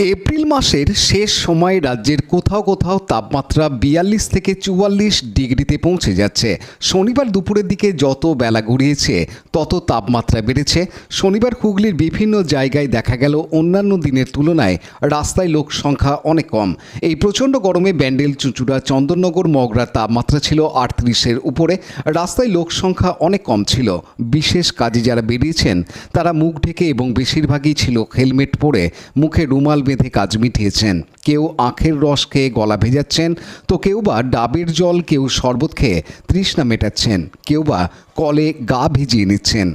April মাসের শেষ সময়ে রাজ্যের কোথাও কোথাও তাপমাত্রা ৪২ থেকে ৪৪ ডিগ্রিতে পৌঁছে যাচ্ছে। শনিবার দুপুরের দিকে যত বেলা গড়িয়েছে তত তাপমাত্রা বেড়েছে। শনিবার হুগলির বিভিন্ন জায়গায় দেখা গেল অন্যান্য দিনের তুলনায় রাস্তায় লোক সংখ্যা অনেক কম। এই প্রচণ্ড গরমে ব্যান্ডেল, চুঁচুড়া, চন্দননগর, মগরার তাপমাত্রা ছিল ৩৮-এর উপরে। রাস্তায় লোক সংখ্যা অনেক কম ছিল। বিশেষ কাজে যারা বেরিয়েছেন তারা মুখ ঢেকে এবং বেশিরভাগই ছিল হেলমেট পরে, মুখে রুমাল বেঁধে কাজ মিটিয়েছেন। কেউ আখের রস খেয়ে গলা ভেজাচ্ছেন, তো কেউ বা ডাবের জল, কেউ শরবত খেয়ে তৃষ্ণা মেটাচ্ছেন, কেউ বা কলে গা ভিজিয়ে নিচ্ছেন।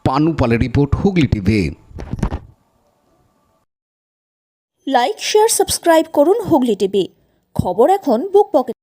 পানু পালের report, Hooghly TV. Like, share, subscribe করুন হুগলি টিভি। খবর এখন বুক পকেট।